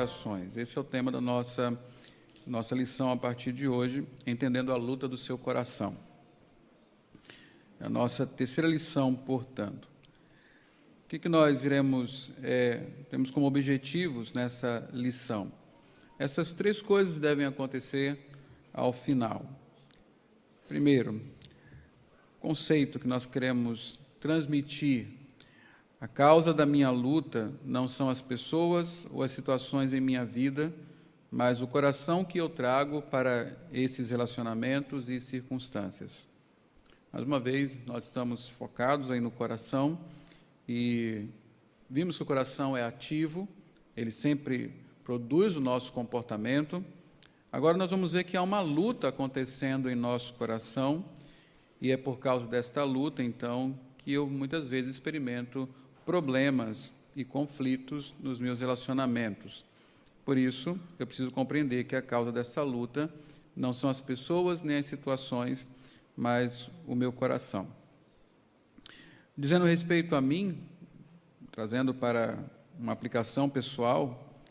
corações. Esse é o tema da nossa lição a partir de hoje, entendendo a luta do seu coração. É a nossa terceira lição, portanto. O que nós temos como objetivos nessa lição? Essas três coisas devem acontecer ao final. Primeiro, conceito que nós queremos transmitir: a causa da minha luta não são as pessoas ou as situações em minha vida, mas o coração que eu trago para esses relacionamentos e circunstâncias. Mais uma vez, nós estamos focados aí no coração e vimos que o coração é ativo, ele sempre produz o nosso comportamento. Agora nós vamos ver que há uma luta acontecendo em nosso coração e é por causa desta luta, então, que eu muitas vezes experimento problemas e conflitos nos meus relacionamentos. Por isso, eu preciso compreender que a causa dessa luta não são as pessoas nem as situações, mas o meu coração. Dizendo respeito a mim, trazendo para uma aplicação pessoal,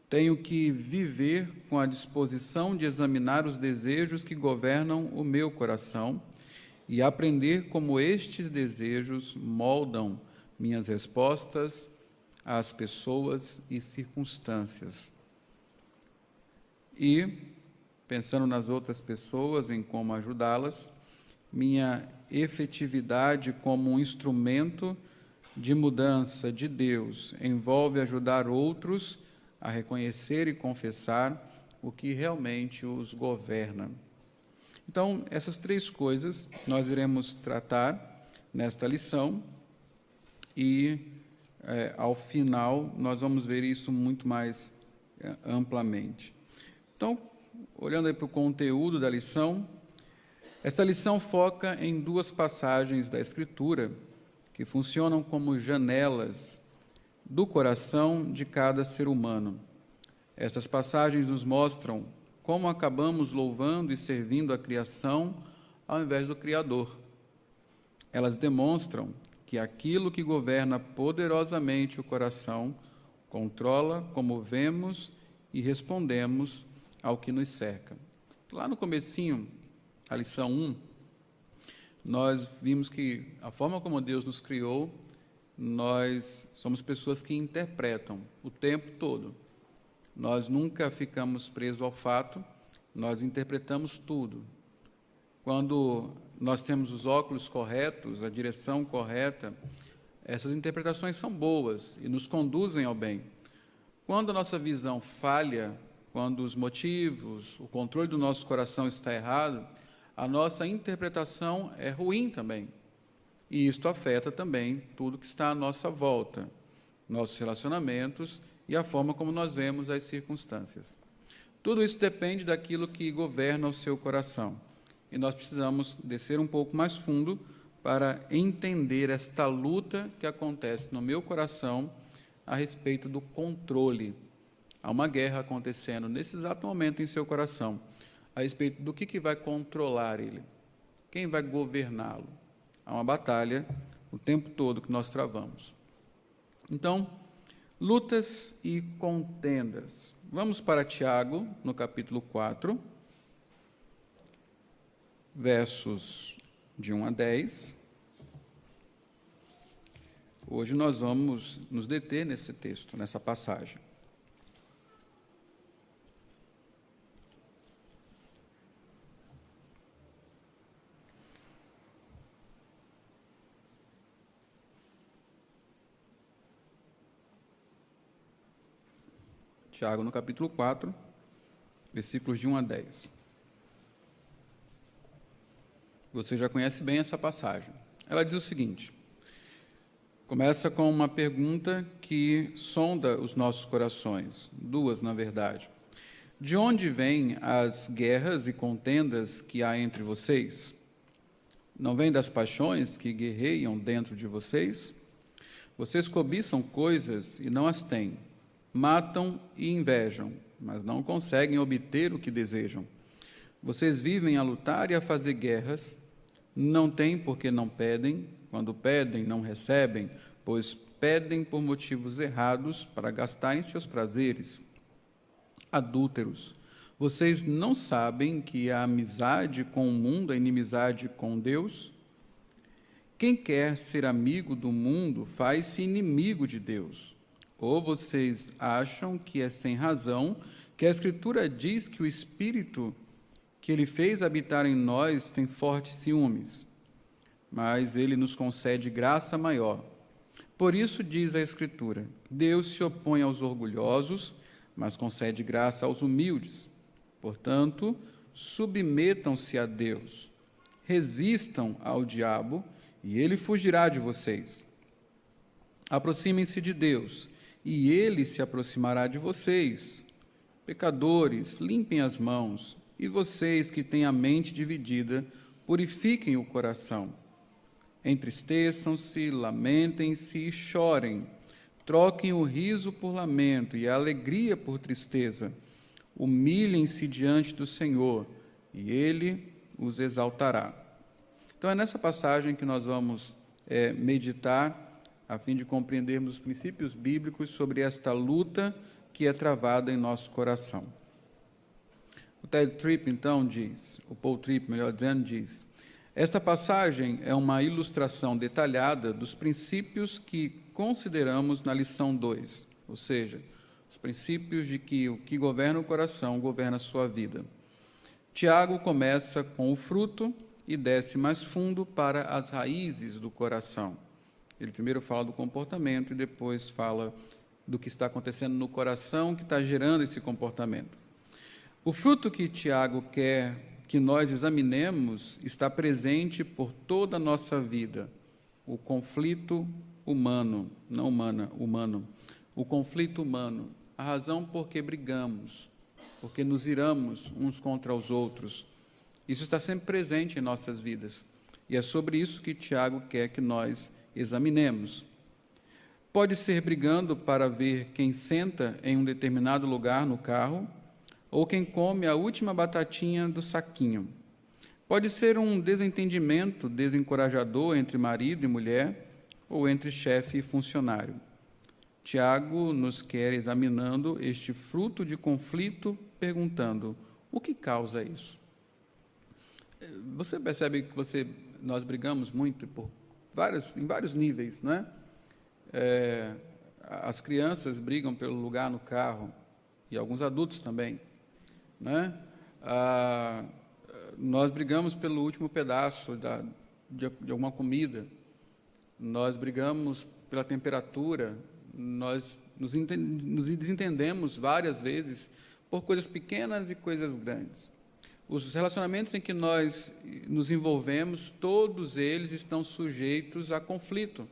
tenho que viver com a disposição de examinar os desejos que governam o meu coração e aprender como estes desejos moldam minhas respostas às pessoas e circunstâncias. E, pensando nas outras pessoas, em como ajudá-las, minha efetividade como um instrumento de mudança de Deus envolve ajudar outros a reconhecer e confessar o que realmente os governa. Então, essas três coisas nós iremos tratar nesta lição e, ao final, nós vamos ver isso muito mais amplamente. Então, olhando aí para o conteúdo da lição, esta lição foca em duas passagens da Escritura que funcionam como janelas do coração de cada ser humano. Essas passagens nos mostram como acabamos louvando e servindo a criação ao invés do Criador. Elas demonstram que aquilo que governa poderosamente o coração controla como vemos e respondemos ao que nos cerca. Lá no comecinho, a lição 1, nós vimos que a forma como Deus nos criou, nós somos pessoas que interpretam o tempo todo. Nós nunca ficamos presos ao fato, nós interpretamos tudo. Quando nós temos os óculos corretos, a direção correta, essas interpretações são boas e nos conduzem ao bem. Quando a nossa visão falha, quando os motivos, o controle do nosso coração está errado, a nossa interpretação é ruim também. E isto afeta também tudo que está à nossa volta, nossos relacionamentos e a forma como nós vemos as circunstâncias. Tudo isso depende daquilo que governa o seu coração. E nós precisamos descer um pouco mais fundo para entender esta luta que acontece no meu coração a respeito do controle. Há uma guerra acontecendo nesse exato momento em seu coração, a respeito do que vai controlar ele, quem vai governá-lo. Há uma batalha o tempo todo que nós travamos. Então, lutas e contendas. Vamos para Tiago, no capítulo 4, versos de 1 a 10. Hoje nós vamos nos deter nesse texto, nessa passagem. Tiago, no capítulo 4, versículos de 1 a 10. Você já conhece bem essa passagem. Ela diz o seguinte: começa com uma pergunta que sonda os nossos corações, duas, na verdade. De onde vêm as guerras e contendas que há entre vocês? Não vêm das paixões que guerreiam dentro de vocês? Vocês cobiçam coisas e não as têm. Matam e invejam, mas não conseguem obter o que desejam. Vocês vivem a lutar e a fazer guerras, não têm porque não pedem, quando pedem não recebem, pois pedem por motivos errados para gastar em seus prazeres. Adúlteros, vocês não sabem que a amizade com o mundo é inimizade com Deus? Quem quer ser amigo do mundo faz-se inimigo de Deus. Ou vocês acham que é sem razão que a Escritura diz que o Espírito que Ele fez habitar em nós tem fortes ciúmes, mas Ele nos concede graça maior. Por isso diz a Escritura: Deus se opõe aos orgulhosos, mas concede graça aos humildes. Portanto, submetam-se a Deus, resistam ao diabo, e ele fugirá de vocês. Aproximem-se de Deus, e ele se aproximará de vocês. Pecadores, limpem as mãos, e vocês que têm a mente dividida, purifiquem o coração. Entristeçam-se, lamentem-se e chorem. Troquem o riso por lamento e a alegria por tristeza. Humilhem-se diante do Senhor, e Ele os exaltará. Então, é nessa passagem que nós vamos meditar, a fim de compreendermos os princípios bíblicos sobre esta luta que é travada em nosso coração. O Ted Tripp, então, diz, o Paul Tripp, melhor dizendo, diz: esta passagem é uma ilustração detalhada dos princípios que consideramos na lição 2, ou seja, os princípios de que o que governa o coração governa a sua vida. Tiago começa com o fruto e desce mais fundo para as raízes do coração. Ele primeiro fala do comportamento e depois fala do que está acontecendo no coração que está gerando esse comportamento. O fruto que Tiago quer que nós examinemos está presente por toda a nossa vida. O conflito humano, não humana, humano. O conflito humano, a razão por que brigamos, porque nos iramos uns contra os outros. Isso está sempre presente em nossas vidas. E é sobre isso que Tiago quer que nós examinemos. Pode ser brigando para ver quem senta em um determinado lugar no carro, ou quem come a última batatinha do saquinho. Pode ser um desentendimento desencorajador entre marido e mulher, ou entre chefe e funcionário. Tiago nos quer examinando este fruto de conflito, perguntando: o que causa isso? Você percebe que nós brigamos muito em vários níveis, não é? As crianças brigam pelo lugar no carro, e alguns adultos também, né? Nós brigamos pelo último pedaço de alguma comida, nós brigamos pela temperatura, nós nos desentendemos várias vezes por coisas pequenas e coisas grandes. Os relacionamentos em que nós nos envolvemos, todos eles estão sujeitos a conflito.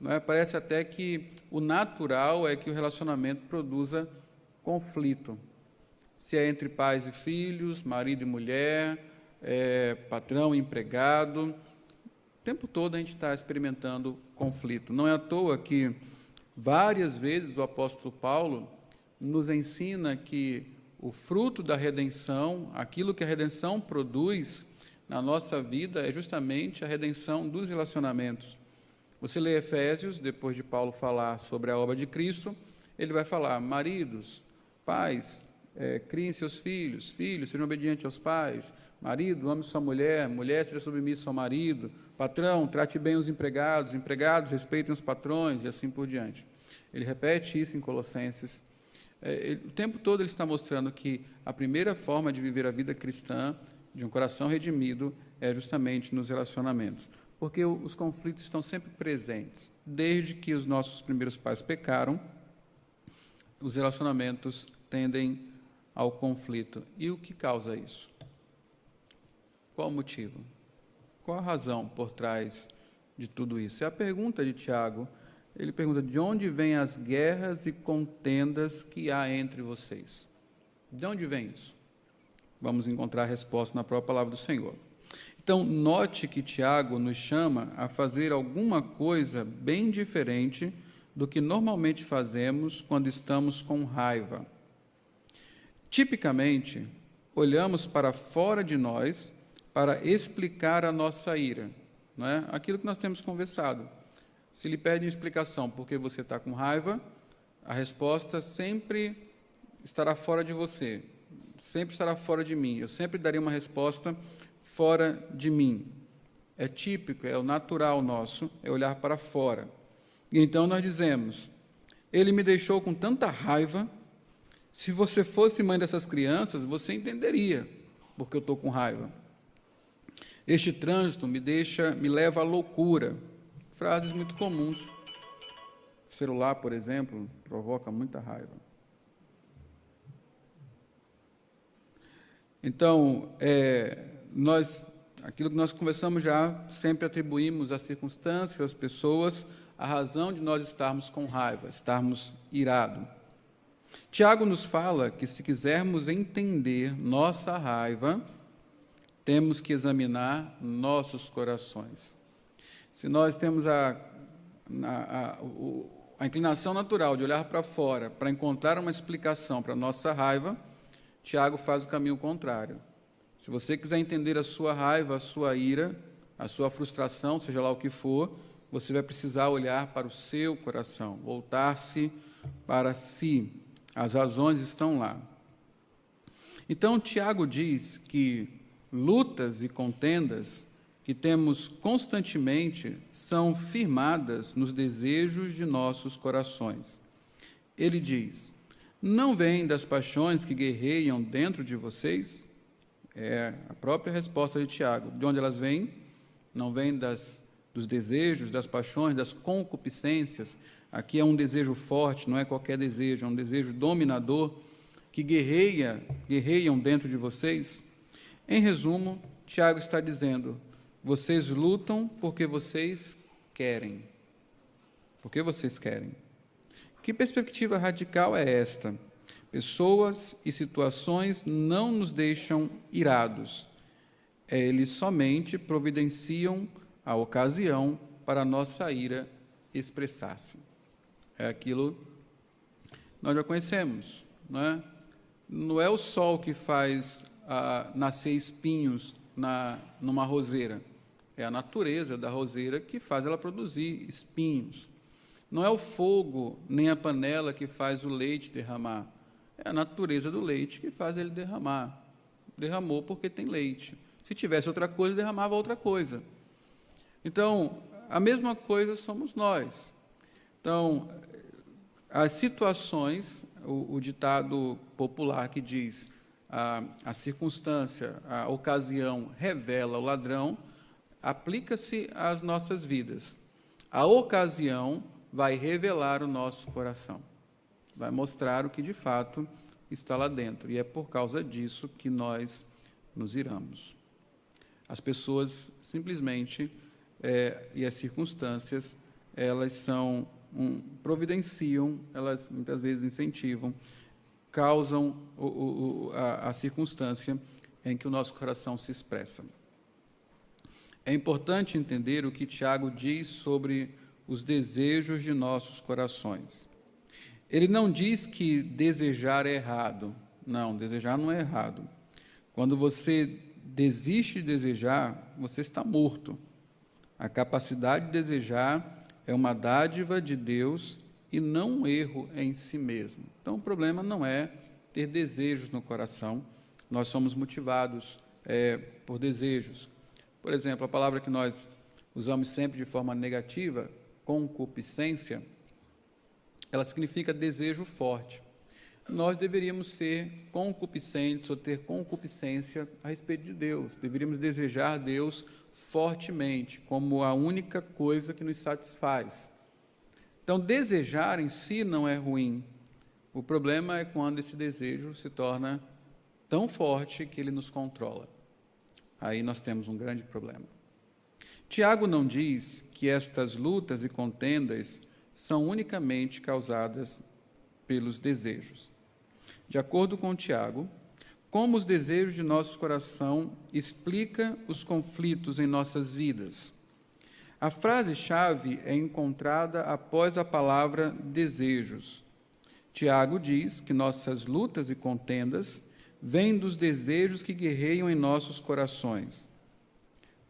Não é? Parece até que o natural é que o relacionamento produza conflito. Se é entre pais e filhos, marido e mulher, patrão e empregado, o tempo todo a gente está experimentando conflito. Não é à toa que várias vezes o apóstolo Paulo nos ensina que o fruto da redenção, aquilo que a redenção produz na nossa vida, é justamente a redenção dos relacionamentos. Você lê Efésios, depois de Paulo falar sobre a obra de Cristo, ele vai falar: maridos, pais, criem seus filhos, sejam obedientes aos pais, marido, ame sua mulher, mulher, seja submissa ao marido, patrão, trate bem os empregados, empregados, respeitem os patrões, e assim por diante. Ele repete isso em Colossenses. O tempo todo ele está mostrando que a primeira forma de viver a vida cristã, de um coração redimido, é justamente nos relacionamentos. Porque os conflitos estão sempre presentes. Desde que os nossos primeiros pais pecaram, os relacionamentos tendem ao conflito. E o que causa isso? Qual o motivo? Qual a razão por trás de tudo isso? É a pergunta de Tiago. Ele pergunta: de onde vêm as guerras e contendas que há entre vocês? De onde vem isso? Vamos encontrar a resposta na própria palavra do Senhor. Então, note que Tiago nos chama a fazer alguma coisa bem diferente do que normalmente fazemos quando estamos com raiva. Tipicamente, olhamos para fora de nós para explicar a nossa ira, não é? Aquilo que nós temos conversado. Se lhe pedem explicação por que você está com raiva, a resposta sempre estará fora de você, sempre estará fora de mim, eu sempre daria uma resposta fora de mim. É típico, é o natural nosso, é olhar para fora. E então nós dizemos, ele me deixou com tanta raiva, se você fosse mãe dessas crianças, você entenderia porque eu estou com raiva. Este trânsito me leva à loucura. Frases muito comuns. O celular, por exemplo, provoca muita raiva. Então, aquilo que nós conversamos já, sempre atribuímos às circunstâncias, às pessoas, a razão de nós estarmos com raiva, estarmos irados. Tiago nos fala que, se quisermos entender nossa raiva, temos que examinar nossos corações. Se nós temos a inclinação natural de olhar para fora para encontrar uma explicação para a nossa raiva, Tiago faz o caminho contrário. Se você quiser entender a sua raiva, a sua ira, a sua frustração, seja lá o que for, você vai precisar olhar para o seu coração, voltar-se para si. As razões estão lá. Então, Tiago diz que lutas e contendas que temos constantemente são firmadas nos desejos de nossos corações. Ele diz, não vêm das paixões que guerreiam dentro de vocês? É a própria resposta de Tiago. De onde elas vêm? Não vêm dos desejos, das paixões, das concupiscências. Aqui é um desejo forte, não é qualquer desejo, é um desejo dominador que guerreiam dentro de vocês. Em resumo, Tiago está dizendo, vocês lutam porque vocês querem. Porque vocês querem. Que perspectiva radical é esta? Pessoas e situações não nos deixam irados. Eles somente providenciam a ocasião para a nossa ira expressar-se. É aquilo que nós já conhecemos, não é? Não é o sol que faz nascer espinhos numa roseira. É a natureza da roseira que faz ela produzir espinhos. Não é o fogo nem a panela que faz o leite derramar. É a natureza do leite que faz ele derramar. Derramou porque tem leite. Se tivesse outra coisa, derramava outra coisa. Então, a mesma coisa somos nós. Então, as situações, o ditado popular que diz a circunstância, a ocasião revela o ladrão, aplica-se às nossas vidas. A ocasião vai revelar o nosso coração, vai mostrar o que de fato está lá dentro, e é por causa disso que nós nos iramos. As pessoas simplesmente, e as circunstâncias, elas providenciam, elas muitas vezes incentivam, causam a circunstância em que o nosso coração se expressa. É importante entender o que Tiago diz sobre os desejos de nossos corações. Ele não diz que desejar é errado. Não, desejar não é errado. Quando você desiste de desejar, você está morto. A capacidade de desejar é uma dádiva de Deus e não um erro em si mesmo. Então, o problema não é ter desejos no coração. Nós somos motivados por desejos. Por exemplo, a palavra que nós usamos sempre de forma negativa, concupiscência, ela significa desejo forte. Nós deveríamos ser concupiscentes ou ter concupiscência a respeito de Deus. Deveríamos desejar Deus fortemente, como a única coisa que nos satisfaz. Então, desejar em si não é ruim. O problema é quando esse desejo se torna tão forte que ele nos controla. Aí nós temos um grande problema. Tiago não diz que estas lutas e contendas são unicamente causadas pelos desejos. De acordo com Tiago, como os desejos de nosso coração explica os conflitos em nossas vidas. A frase-chave é encontrada após a palavra desejos. Tiago diz que nossas lutas e contendas vêm dos desejos que guerreiam em nossos corações.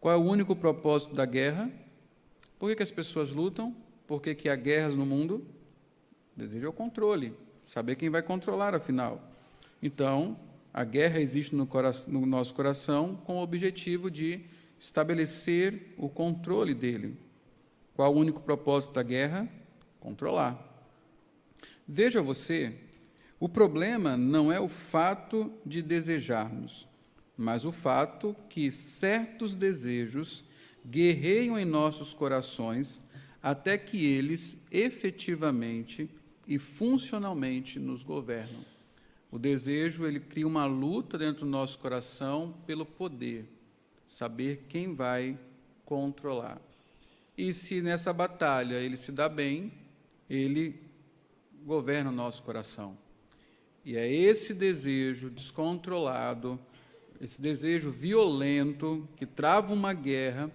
Qual é o único propósito da guerra? Por que as pessoas lutam? Por que há guerras no mundo? O desejo é o controle. saber quem vai controlar, afinal. Então, a guerra existe no nosso coração com o objetivo de estabelecer o controle dele. Qual o único propósito da guerra? Controlar. Veja você, o problema não é o fato de desejarmos, mas o fato que certos desejos guerreiam em nossos corações até que eles efetivamente e funcionalmente nos governam. O desejo, ele cria uma luta dentro do nosso coração pelo poder, saber quem vai controlar. E se nessa batalha ele se dá bem, ele governa o nosso coração. E é esse desejo descontrolado, esse desejo violento, que trava uma guerra,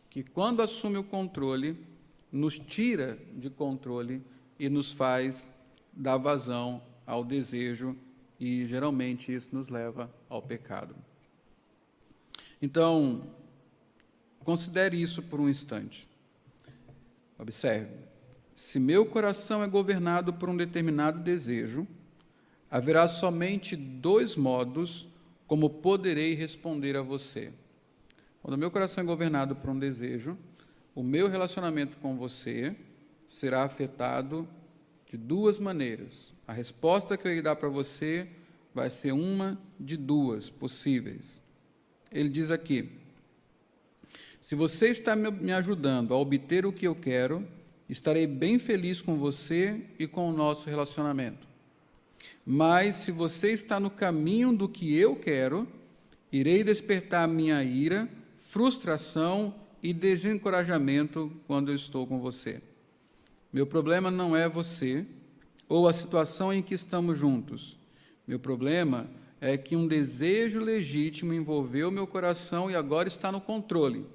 que quando assume o controle, nos tira de controle e nos faz dar vazão ao desejo, e geralmente isso nos leva ao pecado. Então, considere isso por um instante. Observe, se meu coração é governado por um determinado desejo, haverá somente 2 modos como poderei responder a você. Quando o meu coração é governado por um desejo, o meu relacionamento com você será afetado de 2 maneiras. A resposta que eu irei dar para você vai ser uma de 2 possíveis. Ele diz aqui: se você está me ajudando a obter o que eu quero, estarei bem feliz com você e com o nosso relacionamento. Mas se você está no caminho do que eu quero, irei despertar minha ira, frustração e desencorajamento quando eu estou com você. Meu problema não é você ou a situação em que estamos juntos. Meu problema é que um desejo legítimo envolveu meu coração e agora está no controle.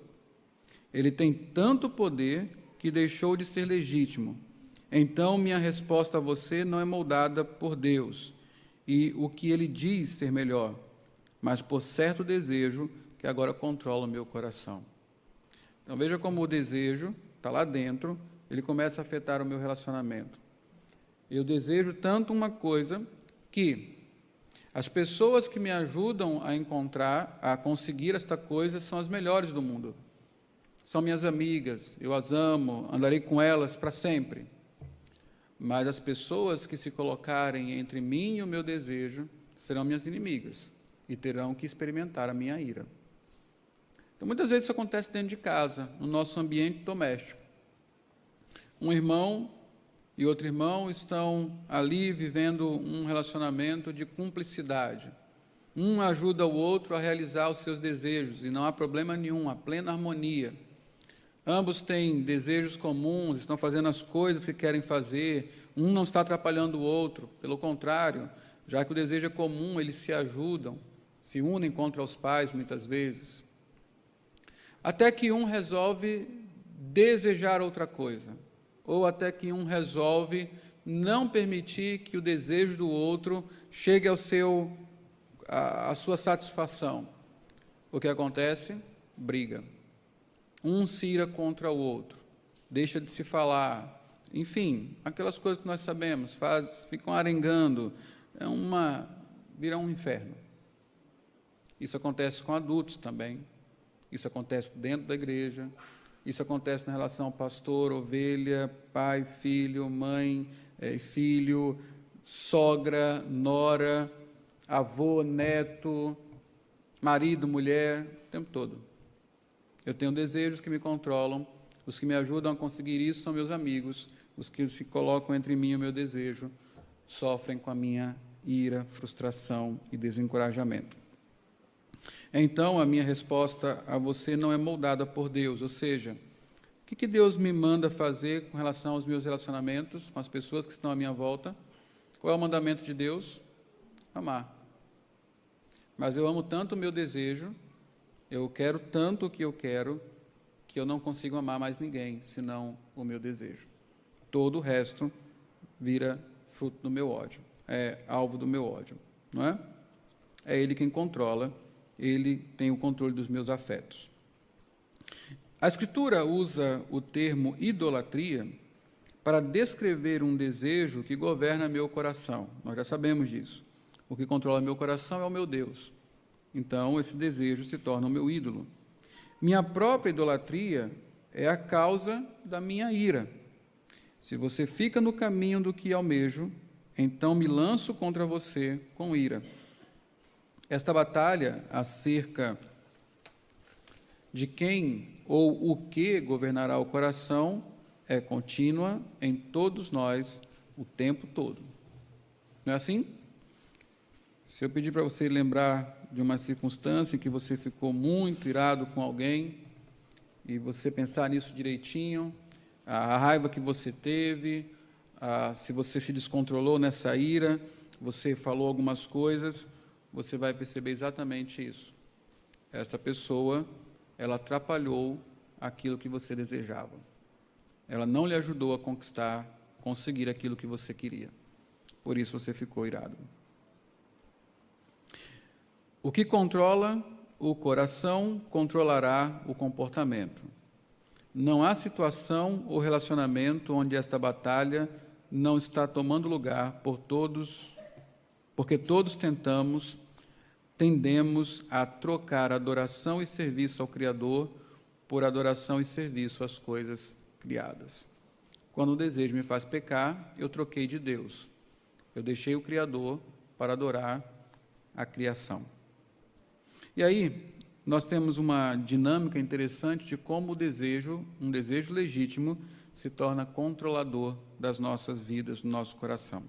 Ele tem tanto poder que deixou de ser legítimo. Então, minha resposta a você não é moldada por Deus e o que Ele diz ser melhor, mas por certo desejo que agora controla o meu coração. Então, veja como o desejo está lá dentro, ele começa a afetar o meu relacionamento. Eu desejo tanto uma coisa que as pessoas que me ajudam a encontrar, a conseguir esta coisa, são as melhores do mundo. São minhas amigas, eu as amo, andarei com elas para sempre. Mas as pessoas que se colocarem entre mim e o meu desejo serão minhas inimigas e terão que experimentar a minha ira. Então, muitas vezes isso acontece dentro de casa, no nosso ambiente doméstico. Um irmão e outro irmão estão ali vivendo um relacionamento de cumplicidade. Um ajuda o outro a realizar os seus desejos e não há problema nenhum, há plena harmonia. Ambos têm desejos comuns, estão fazendo as coisas que querem fazer, um não está atrapalhando o outro, pelo contrário, já que o desejo é comum, eles se ajudam, se unem contra os pais muitas vezes. Até que um resolve desejar outra coisa, ou até que um resolve não permitir que o desejo do outro chegue à sua satisfação. O que acontece? Briga. Um se ira contra o outro, deixa de se falar, enfim, aquelas coisas que nós sabemos, ficam arengando, vira um inferno. Isso acontece com adultos também, isso acontece dentro da igreja, isso acontece na relação pastor, ovelha, pai, filho, mãe, filho, sogra, nora, avô, neto, marido, mulher, o tempo todo. Eu tenho desejos que me controlam, os que me ajudam a conseguir isso são meus amigos, os que se colocam entre mim e o meu desejo sofrem com a minha ira, frustração e desencorajamento. Então, a minha resposta a você não é moldada por Deus, ou seja, o que Deus me manda fazer com relação aos meus relacionamentos, com as pessoas que estão à minha volta? Qual é o mandamento de Deus? Amar. Mas eu amo tanto o meu desejo, eu quero tanto o que eu não consigo amar mais ninguém, senão o meu desejo. Todo o resto vira fruto do meu ódio, é alvo do meu ódio, não é? É Ele quem controla, Ele tem o controle dos meus afetos. A Escritura usa o termo idolatria para descrever um desejo que governa meu coração. Nós já sabemos disso. O que controla meu coração é o meu Deus. Então, esse desejo se torna o meu ídolo. Minha própria idolatria é a causa da minha ira. Se você fica no caminho do que almejo, então me lanço contra você com ira. Esta batalha acerca de quem ou o que governará o coração é contínua em todos nós o tempo todo. Não é assim? Se eu pedir para você lembrar de uma circunstância em que você ficou muito irado com alguém, e você pensar nisso direitinho, a raiva que você teve, se você se descontrolou nessa ira, você falou algumas coisas, você vai perceber exatamente isso. Esta pessoa, ela atrapalhou aquilo que você desejava. Ela não lhe ajudou a conseguir aquilo que você queria. Por isso você ficou irado. O que controla o coração controlará o comportamento. Não há situação ou relacionamento onde esta batalha não está tomando lugar porque todos tendemos a trocar adoração e serviço ao Criador por adoração e serviço às coisas criadas. Quando o desejo me faz pecar, eu troquei de Deus. Eu deixei o Criador para adorar a criação. E aí, nós temos uma dinâmica interessante de como um desejo legítimo, se torna controlador das nossas vidas, do nosso coração.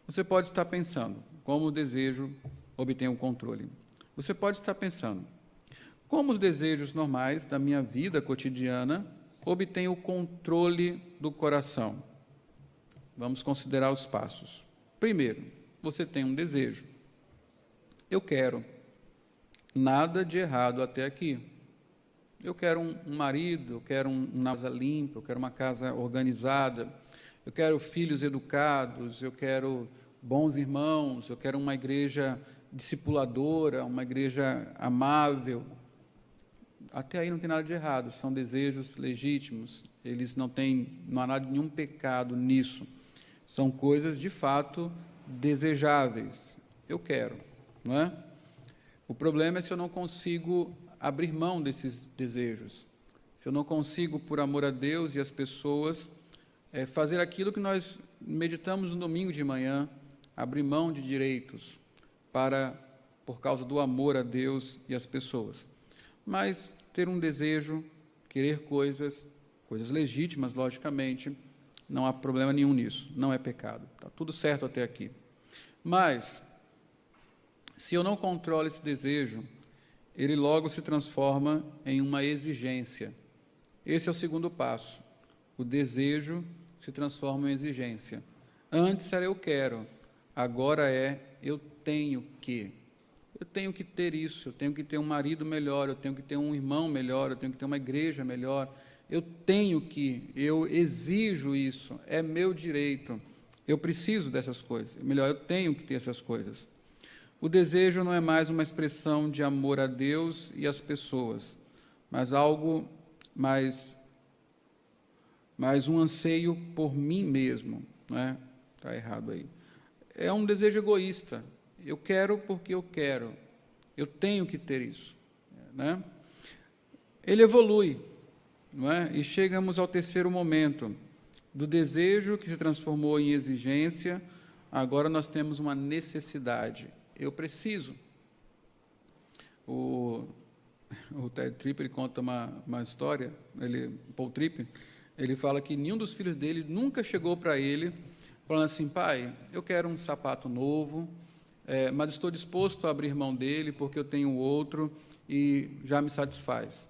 Você pode estar pensando, como o desejo obtém o controle. Você pode estar pensando, como os desejos normais da minha vida cotidiana obtêm o controle do coração. Vamos considerar os passos. Primeiro, você tem um desejo. Eu quero. Nada de errado até aqui. Eu quero um marido, eu quero uma casa limpa, eu quero uma casa organizada, eu quero filhos educados, eu quero bons irmãos, eu quero uma igreja discipuladora, uma igreja amável. Até aí não tem nada de errado, são desejos legítimos, não há nenhum pecado nisso. São coisas, de fato, desejáveis. Eu quero, não é? O problema é se eu não consigo abrir mão desses desejos, se eu não consigo, por amor a Deus e às pessoas, fazer aquilo que nós meditamos no domingo de manhã, abrir mão de direitos por causa do amor a Deus e às pessoas. Mas ter um desejo, querer coisas legítimas, logicamente, não há problema nenhum nisso, não é pecado, está tudo certo até aqui. Mas, se eu não controlo esse desejo, ele logo se transforma em uma exigência. Esse é o segundo passo. O desejo se transforma em exigência. Antes era eu quero, agora é eu tenho que. Eu tenho que ter isso, eu tenho que ter um marido melhor, eu tenho que ter um irmão melhor, eu tenho que ter uma igreja melhor. Eu exijo isso, é meu direito. Eu preciso dessas coisas. Melhor, eu tenho que ter essas coisas. O desejo não é mais uma expressão de amor a Deus e às pessoas, mas algo mais um anseio por mim mesmo, não é? Está errado aí. É um desejo egoísta. Eu quero porque eu quero. Eu tenho que ter isso, né? Ele evolui, não é? E chegamos ao terceiro momento do desejo que se transformou em exigência. Agora nós temos uma necessidade. Eu preciso. O Ted Tripp, ele conta uma história, Paul Tripp, ele fala que nenhum dos filhos dele nunca chegou para ele falando assim: pai, eu quero um sapato novo, mas estou disposto a abrir mão dele porque eu tenho outro e já me satisfaz.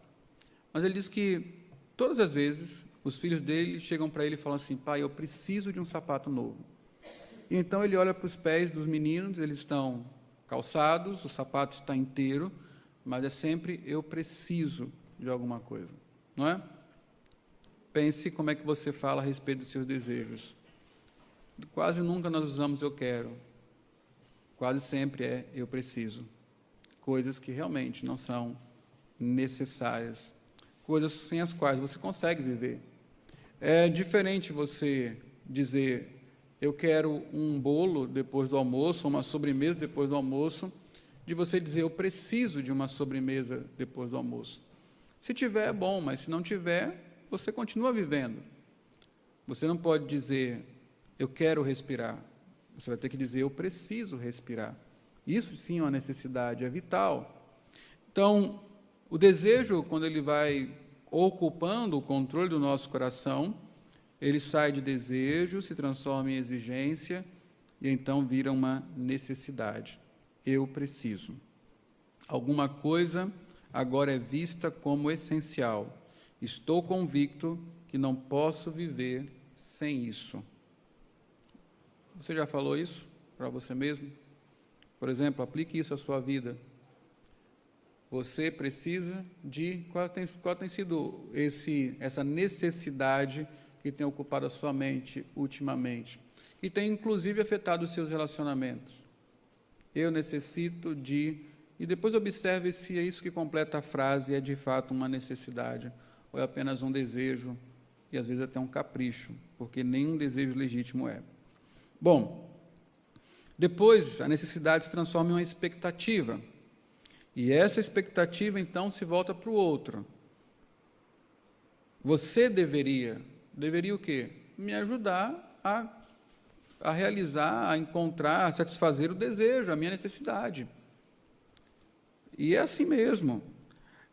Mas ele diz que todas as vezes os filhos dele chegam para ele e falam assim: pai, eu preciso de um sapato novo. E então ele olha para os pés dos meninos, eles estão calçados, o sapato está inteiro, mas é sempre eu preciso de alguma coisa, não é? Pense como é que você fala a respeito dos seus desejos. Quase nunca nós usamos eu quero, quase sempre é eu preciso. Coisas que realmente não são necessárias, coisas sem as quais você consegue viver. É diferente você dizer, eu quero um bolo depois do almoço, uma sobremesa depois do almoço, de você dizer, eu preciso de uma sobremesa depois do almoço. Se tiver, é bom, mas se não tiver, você continua vivendo. Você não pode dizer, eu quero respirar. Você vai ter que dizer, eu preciso respirar. Isso sim é uma necessidade, é vital. Então, o desejo, quando ele vai ocupando o controle do nosso coração, ele sai de desejo, se transforma em exigência e então vira uma necessidade. Eu preciso. Alguma coisa agora é vista como essencial. Estou convicto que não posso viver sem isso. Você já falou isso para você mesmo? Por exemplo, aplique isso à sua vida. Você precisa de... Qual tem sido essa necessidade que tem ocupado a sua mente ultimamente? Que tem, inclusive, afetado os seus relacionamentos. Eu necessito de... E depois observe se é isso que completa a frase, é de fato uma necessidade, ou é apenas um desejo, e às vezes até um capricho, porque nenhum desejo legítimo é. Bom, depois a necessidade se transforma em uma expectativa, e essa expectativa, então, se volta para o outro. Você deveria o quê? Me ajudar a realizar, a encontrar, a satisfazer o desejo, a minha necessidade. E é assim mesmo.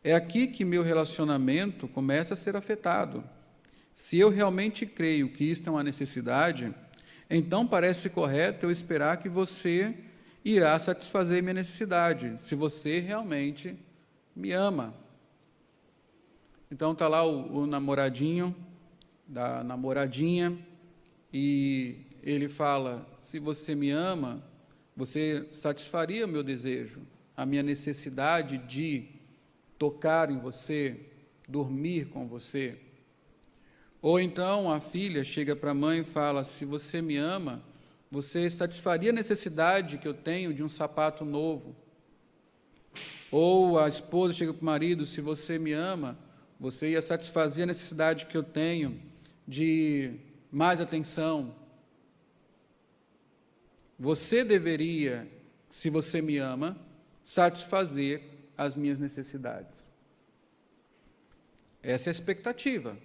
É aqui que meu relacionamento começa a ser afetado. Se eu realmente creio que isto é uma necessidade, então parece correto eu esperar que você irá satisfazer minha necessidade, se você realmente me ama. Então está lá o namoradinho, da namoradinha, e ele fala, se você me ama, você satisfaria o meu desejo, a minha necessidade de tocar em você, dormir com você. Ou então a filha chega para a mãe e fala, se você me ama, você satisfaria a necessidade que eu tenho de um sapato novo. Ou a esposa chega para o marido, se você me ama, você ia satisfazer a necessidade que eu tenho de mais atenção. Você deveria, se você me ama, satisfazer as minhas necessidades. Essa é a expectativa,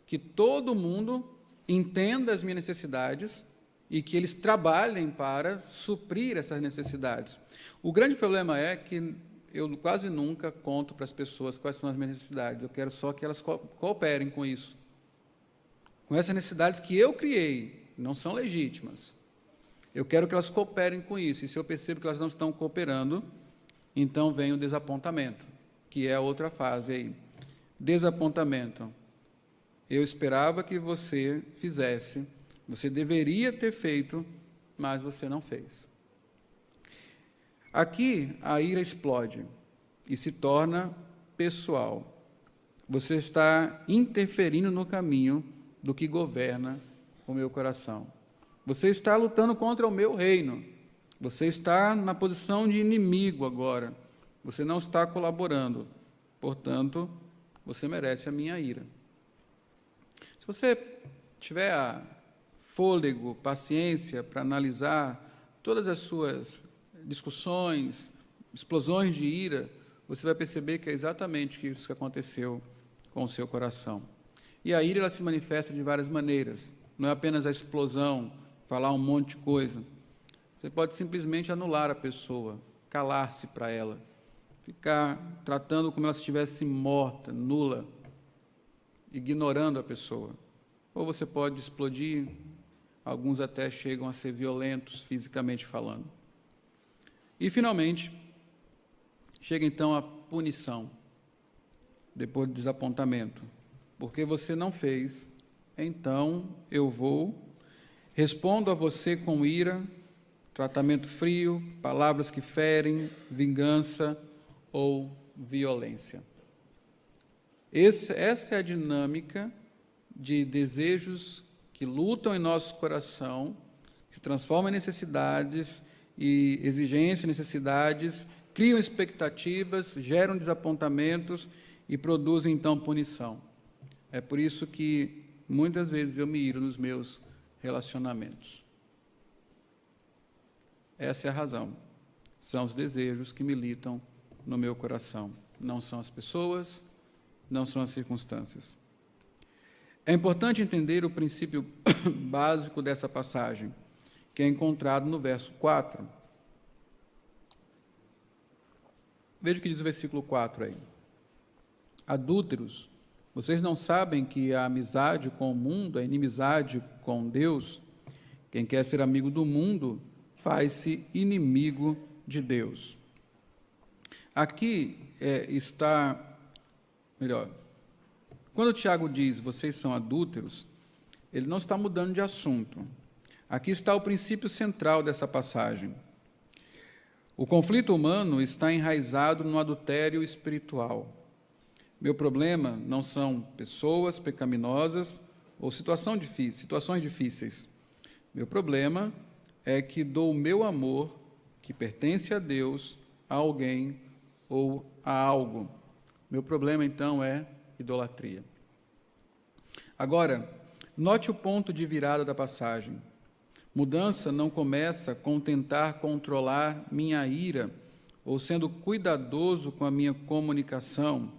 que todo mundo entenda as minhas necessidades e que eles trabalhem para suprir essas necessidades. O grande problema é que eu quase nunca conto para as pessoas quais são as minhas necessidades, eu quero só que elas cooperem com isso. Com essas necessidades que eu criei, não são legítimas. Eu quero que elas cooperem com isso, e se eu percebo que elas não estão cooperando, então vem o desapontamento, que é a outra fase aí. Desapontamento. Eu esperava que você fizesse, você deveria ter feito, mas você não fez. Aqui a ira explode e se torna pessoal. Você está interferindo no caminho do que governa o meu coração. Você está lutando contra o meu reino. Você está na posição de inimigo agora. Você não está colaborando. Portanto, você merece a minha ira. Se você tiver fôlego, paciência para analisar todas as suas discussões, explosões de ira, você vai perceber que é exatamente isso que aconteceu com o seu coração. E a ira ela se manifesta de várias maneiras. Não é apenas a explosão, falar um monte de coisa. Você pode simplesmente anular a pessoa, calar-se para ela, ficar tratando como ela estivesse morta, nula, ignorando a pessoa. Ou você pode explodir, alguns até chegam a ser violentos, fisicamente falando. E, finalmente, chega então a punição, depois do desapontamento. Porque você não fez, então eu respondo a você com ira, tratamento frio, palavras que ferem, vingança ou violência. Essa é a dinâmica de desejos que lutam em nosso coração, se transformam em necessidades e exigências, necessidades, criam expectativas, geram desapontamentos e produzem, então, punição. É por isso que muitas vezes eu me iro nos meus relacionamentos. Essa é a razão. São os desejos que militam no meu coração. Não são as pessoas, não são as circunstâncias. É importante entender o princípio básico dessa passagem, que é encontrado no verso 4. Veja o que diz o versículo 4 aí. Adúlteros, vocês não sabem que a amizade com o mundo, a inimizade com Deus? Quem quer ser amigo do mundo, faz-se inimigo de Deus. Aqui quando o Tiago diz, vocês são adúlteros, ele não está mudando de assunto. Aqui está o princípio central dessa passagem. O conflito humano está enraizado no adultério espiritual. Meu problema não são pessoas pecaminosas ou situações difíceis. Meu problema é que dou o meu amor, que pertence a Deus, a alguém ou a algo. Meu problema, então, é idolatria. Agora, note o ponto de virada da passagem. Mudança não começa com tentar controlar minha ira, ou sendo cuidadoso com a minha comunicação,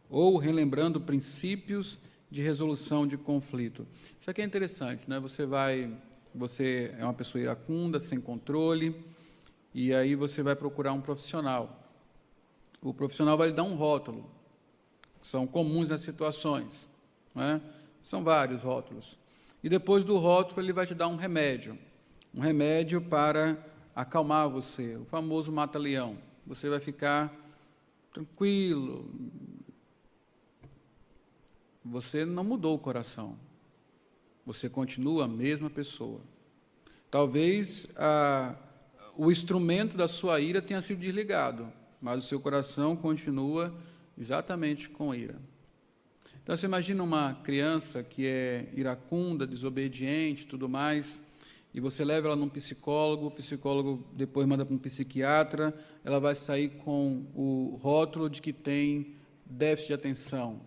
ou relembrando princípios de resolução de conflito. Isso aqui é interessante, né? Você é uma pessoa iracunda, sem controle, e aí você vai procurar um profissional. O profissional vai lhe dar um rótulo, que são comuns nas situações, né? São vários rótulos. E depois do rótulo ele vai te dar um remédio para acalmar você, o famoso mata-leão. Você vai ficar tranquilo. Você não mudou o coração. Você continua a mesma pessoa. Talvez o instrumento da sua ira tenha sido desligado, mas o seu coração continua exatamente com ira. Então, você imagina uma criança que é iracunda, desobediente, tudo mais, e você leva ela num psicólogo, o psicólogo depois manda para um psiquiatra, ela vai sair com o rótulo de que tem déficit de atenção,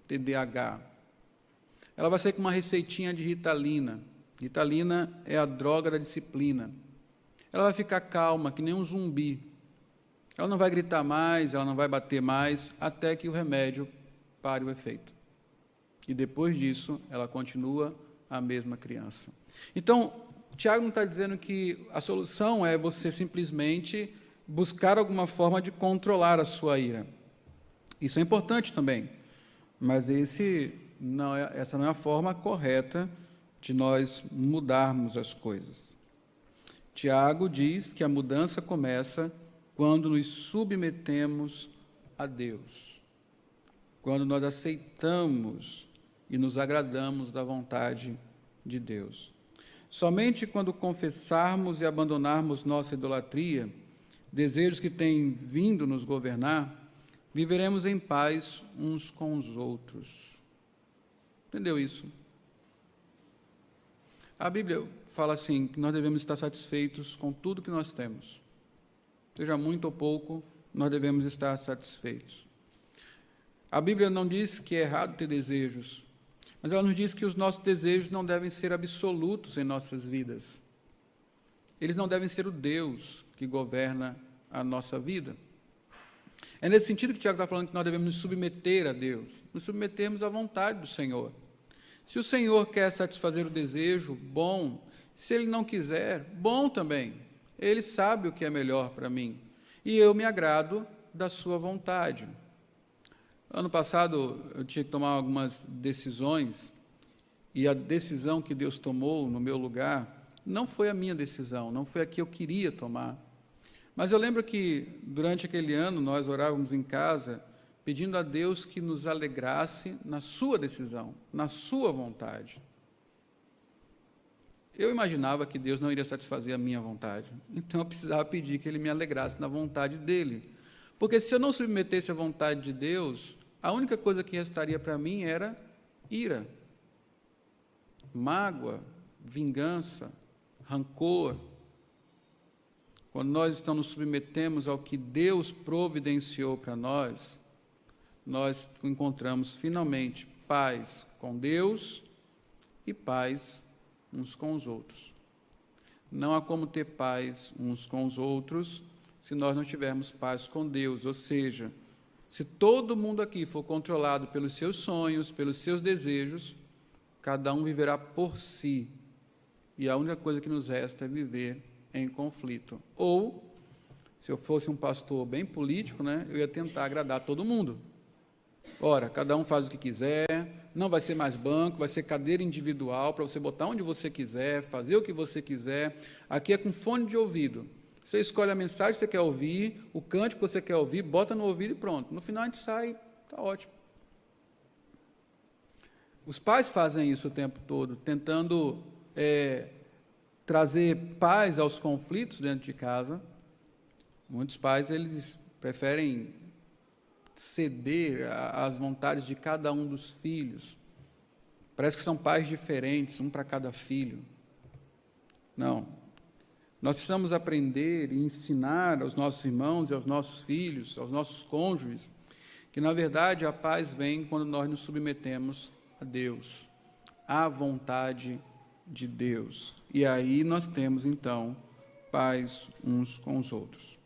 TDAH. Ela vai sair com uma receitinha de Ritalina. Ritalina é a droga da disciplina. Ela vai ficar calma, que nem um zumbi. Ela não vai gritar mais, ela não vai bater mais, até que o remédio pare o efeito. E depois disso, ela continua a mesma criança. Então, Tiago não está dizendo que a solução é você simplesmente buscar alguma forma de controlar a sua ira. Isso é importante também, mas essa não é a forma correta de nós mudarmos as coisas. Tiago diz que a mudança começa quando nos submetemos a Deus, quando nós aceitamos e nos agradamos da vontade de Deus. Somente quando confessarmos e abandonarmos nossa idolatria, desejos que têm vindo nos governar, viveremos em paz uns com os outros. Entendeu isso? A Bíblia fala assim, que nós devemos estar satisfeitos com tudo que nós temos. Seja muito ou pouco, nós devemos estar satisfeitos. A Bíblia não diz que é errado ter desejos, mas ela nos diz que os nossos desejos não devem ser absolutos em nossas vidas. Eles não devem ser o Deus que governa a nossa vida. É nesse sentido que o Tiago está falando que nós devemos nos submeter a Deus, nos submetermos à vontade do Senhor. Se o Senhor quer satisfazer o desejo, bom. Se Ele não quiser, bom também. Ele sabe o que é melhor para mim. E eu me agrado da sua vontade. Ano passado, eu tinha que tomar algumas decisões, e a decisão que Deus tomou no meu lugar não foi a minha decisão, não foi a que eu queria tomar. Mas eu lembro que, durante aquele ano, nós orávamos em casa, pedindo a Deus que nos alegrasse na sua decisão, na sua vontade. Eu imaginava que Deus não iria satisfazer a minha vontade, então eu precisava pedir que Ele me alegrasse na vontade dEle. Porque se eu não submetesse à vontade de Deus, a única coisa que restaria para mim era ira, mágoa, vingança, rancor. Quando nós nos submetemos ao que Deus providenciou para nós encontramos finalmente paz com Deus e paz uns com os outros. Não há como ter paz uns com os outros se nós não tivermos paz com Deus, ou seja, se todo mundo aqui for controlado pelos seus sonhos, pelos seus desejos, cada um viverá por si, e a única coisa que nos resta é viver em conflito. Ou, se eu fosse um pastor bem político, né, eu ia tentar agradar todo mundo. Ora, cada um faz o que quiser, não vai ser mais banco, vai ser cadeira individual, para você botar onde você quiser, fazer o que você quiser. Aqui é com fone de ouvido. Você escolhe a mensagem que você quer ouvir, o cântico que você quer ouvir, bota no ouvido e pronto. No final a gente sai, está ótimo. Os pais fazem isso o tempo todo, tentando trazer paz aos conflitos dentro de casa. Muitos pais, eles preferem ceder às vontades de cada um dos filhos. Parece que são pais diferentes, um para cada filho. Não. Nós precisamos aprender e ensinar aos nossos irmãos e aos nossos filhos, aos nossos cônjuges, que, na verdade, a paz vem quando nós nos submetemos a Deus, à vontade de Deus. E aí nós temos, então, paz uns com os outros.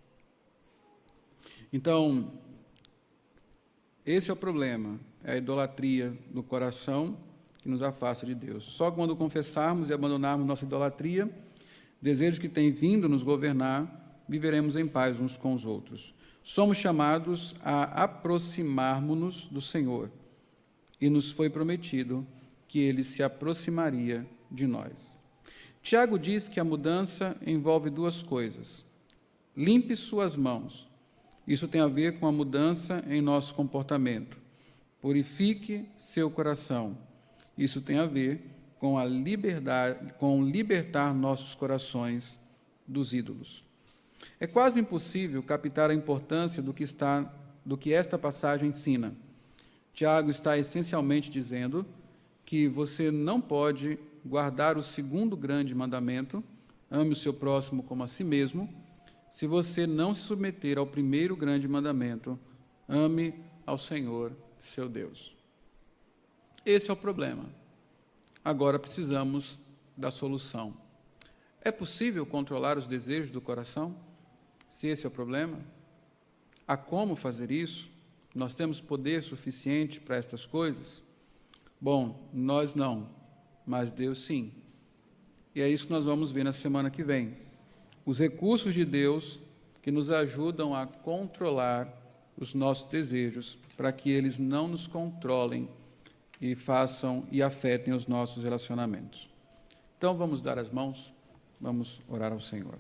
Então, esse é o problema, é a idolatria do coração que nos afasta de Deus. Só quando confessarmos e abandonarmos nossa idolatria, desejos que têm vindo nos governar, viveremos em paz uns com os outros. Somos chamados a aproximarmos-nos do Senhor, e nos foi prometido que Ele se aproximaria de nós. Tiago diz que a mudança envolve duas coisas. Limpe suas mãos. Isso tem a ver com a mudança em nosso comportamento. Purifique seu coração. Isso tem a ver com a liberdade, com libertar nossos corações dos ídolos. É quase impossível captar a importância do que esta passagem ensina. Tiago está essencialmente dizendo que você não pode guardar o segundo grande mandamento, ame o seu próximo como a si mesmo, se você não se submeter ao primeiro grande mandamento, ame ao Senhor, seu Deus. Esse é o problema. Agora precisamos da solução. É possível controlar os desejos do coração? Se esse é o problema? Há como fazer isso? Nós temos poder suficiente para estas coisas? Bom, nós não, mas Deus sim. E é isso que nós vamos ver na semana que vem. Os recursos de Deus que nos ajudam a controlar os nossos desejos, para que eles não nos controlem e façam e afetem os nossos relacionamentos. Então, vamos dar as mãos, vamos orar ao Senhor.